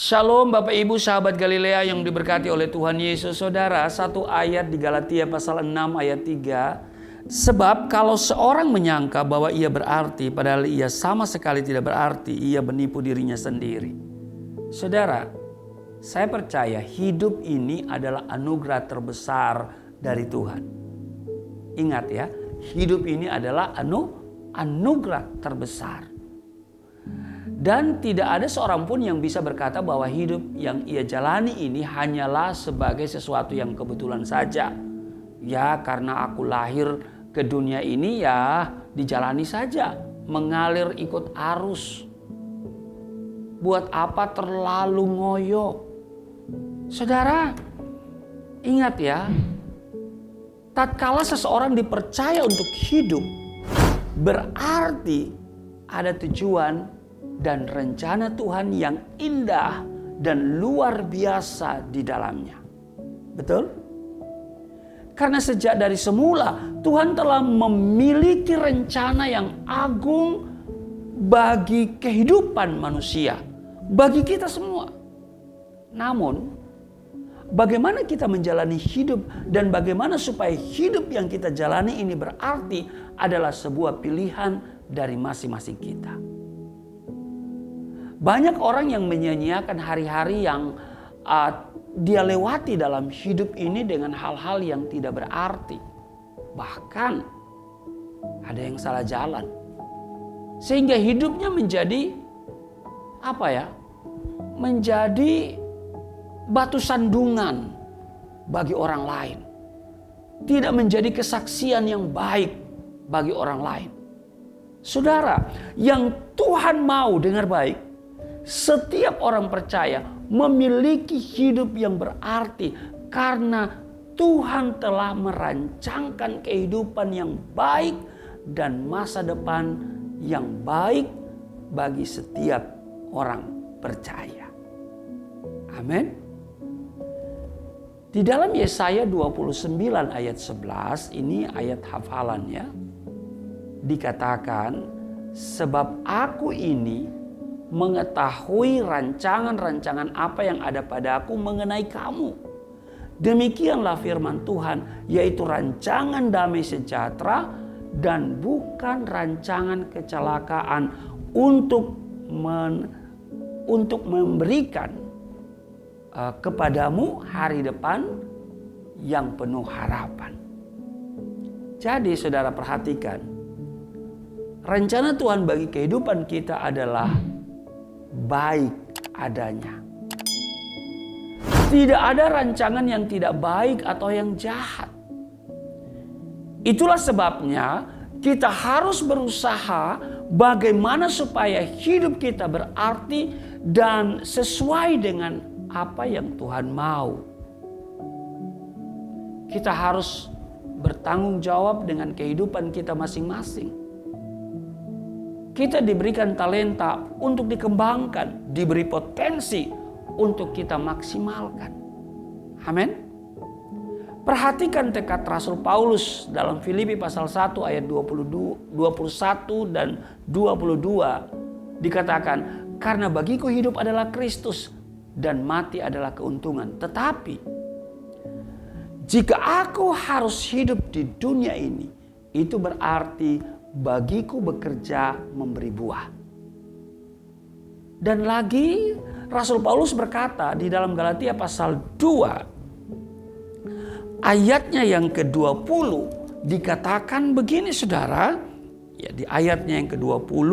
Shalom Bapak Ibu sahabat Galilea yang diberkati oleh Tuhan Yesus. Saudara, satu ayat di Galatia pasal 6 ayat 3. Sebab kalau seorang menyangka bahwa ia berarti padahal ia sama sekali tidak berarti, ia menipu dirinya sendiri. Saudara, saya percaya hidup ini adalah anugerah terbesar dari Tuhan. Ingat ya, hidup ini adalah anugerah terbesar. Dan tidak ada seorang pun yang bisa berkata bahwa hidup yang ia jalani ini hanyalah sebagai sesuatu yang kebetulan saja. Ya, karena aku lahir ke dunia ini ya dijalani saja, mengalir ikut arus. Buat apa terlalu ngoyo? Saudara, ingat ya, tatkala seseorang dipercaya untuk hidup, berarti ada tujuan dan rencana Tuhan yang indah dan luar biasa di dalamnya. Betul? Karena sejak dari semula Tuhan telah memiliki rencana yang agung bagi kehidupan manusia, bagi kita semua. Namun, bagaimana kita menjalani hidup dan bagaimana supaya hidup yang kita jalani ini berarti adalah sebuah pilihan dari masing-masing kita. Banyak orang yang menyia-nyiakan hari-hari yang dia lewati dalam hidup ini dengan hal-hal yang tidak berarti. Bahkan ada yang salah jalan. Sehingga hidupnya menjadi menjadi batu sandungan bagi orang lain. Tidak menjadi kesaksian yang baik bagi orang lain. Saudara, yang Tuhan mau dengar baik, setiap orang percaya memiliki hidup yang berarti karena Tuhan telah merancangkan kehidupan yang baik dan masa depan yang baik bagi setiap orang percaya. Amin. Di dalam Yesaya 29 ayat 11, ini ayat hafalannya, dikatakan, sebab aku ini mengetahui rancangan-rancangan apa yang ada padaku mengenai kamu. Demikianlah firman Tuhan, yaitu rancangan damai sejahtera dan bukan rancangan kecelakaan untuk memberikan kepadamu hari depan yang penuh harapan. Jadi saudara perhatikan, rencana Tuhan bagi kehidupan kita adalah baik adanya. Tidak ada rancangan yang tidak baik atau yang jahat. Itulah sebabnya kita harus berusaha bagaimana supaya hidup kita berarti dan sesuai dengan apa yang Tuhan mau. Kita harus bertanggung jawab dengan kehidupan kita masing-masing. Kita diberikan talenta untuk dikembangkan, diberi potensi untuk kita maksimalkan. Amin. Perhatikan tekad Rasul Paulus dalam Filipi pasal 1 ayat 21 dan 22. Dikatakan, karena bagiku hidup adalah Kristus dan mati adalah keuntungan. Tetapi jika aku harus hidup di dunia ini, itu berarti bagiku bekerja memberi buah. Dan lagi Rasul Paulus berkata di dalam Galatia pasal 2 ayatnya yang ke-20 dikatakan begini saudara. Ya, di ayatnya yang ke-20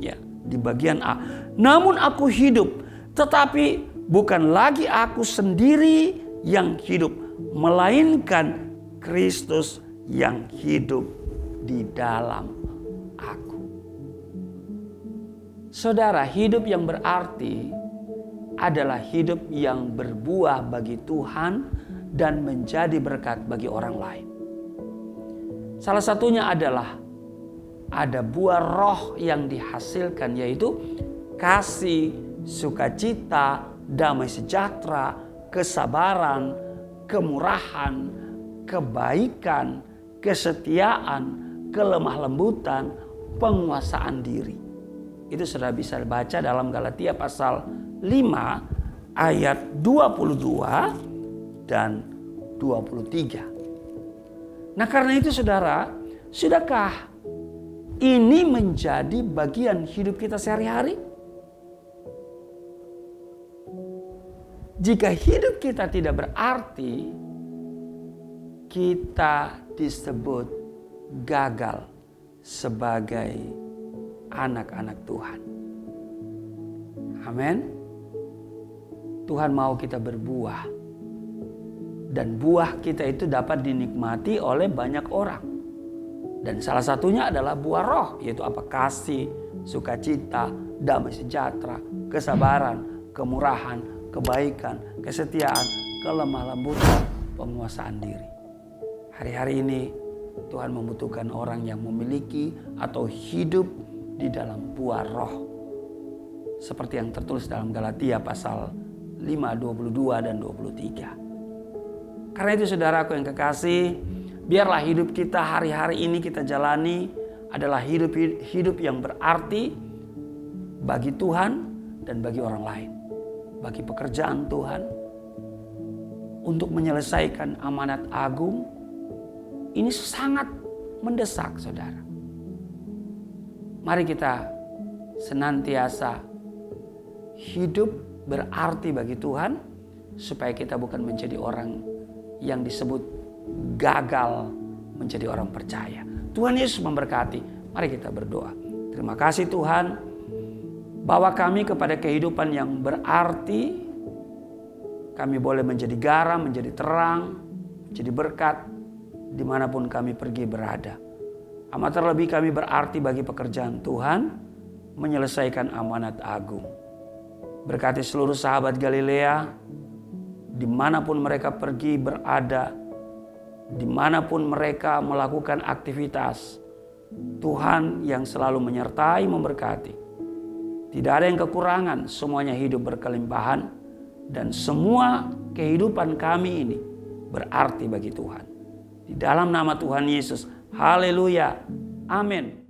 ya, di bagian A. Namun aku hidup, tetapi bukan lagi aku sendiri yang hidup, melainkan Kristus yang hidup di dalam aku. Saudara, hidup yang berarti adalah hidup yang berbuah bagi Tuhan dan menjadi berkat bagi orang lain. Salah satunya adalah ada buah roh yang dihasilkan, yaitu kasih, sukacita, damai sejahtera, kesabaran, kemurahan, kebaikan, kesetiaan, kelemah lembutan, penguasaan diri. Itu sudah bisa baca dalam Galatia pasal 5 ayat 22 dan 23. Nah, karena itu saudara, sudahkah ini menjadi bagian hidup kita sehari-hari? Jika hidup kita tidak berarti, kita disebut gagal sebagai anak-anak Tuhan. Amin. Tuhan mau kita berbuah. Dan buah kita itu dapat dinikmati oleh banyak orang. Dan salah satunya adalah buah roh, yaitu apa? Kasih, sukacita, damai sejahtera, kesabaran, kemurahan, kebaikan, kesetiaan, kelemah lembutan, penguasaan diri. Hari-hari ini Tuhan membutuhkan orang yang memiliki atau hidup di dalam buah roh. Seperti yang tertulis dalam Galatia pasal 5, 22 dan 23. Karena itu saudaraku yang kekasih, biarlah hidup kita hari-hari ini kita jalani adalah hidup yang berarti bagi Tuhan dan bagi orang lain. Bagi pekerjaan Tuhan, untuk menyelesaikan amanat agung, ini sangat mendesak saudara. Mari kita senantiasa hidup berarti bagi Tuhan, supaya kita bukan menjadi orang yang disebut gagal menjadi orang percaya. Tuhan Yesus memberkati. Mari kita berdoa. Terima kasih Tuhan, bawa kami kepada kehidupan yang berarti. Kami boleh menjadi garam, menjadi terang, menjadi berkat dimanapun kami pergi berada. Amat terlebih kami berarti bagi pekerjaan Tuhan, menyelesaikan amanat agung. Berkati seluruh sahabat Galilea, dimanapun mereka pergi berada, dimanapun mereka melakukan aktivitas, Tuhan yang selalu menyertai, memberkati. Tidak ada yang kekurangan, semuanya hidup berkelimpahan, dan semua kehidupan kami ini berarti bagi Tuhan. Di dalam nama Tuhan Yesus, haleluya, amin.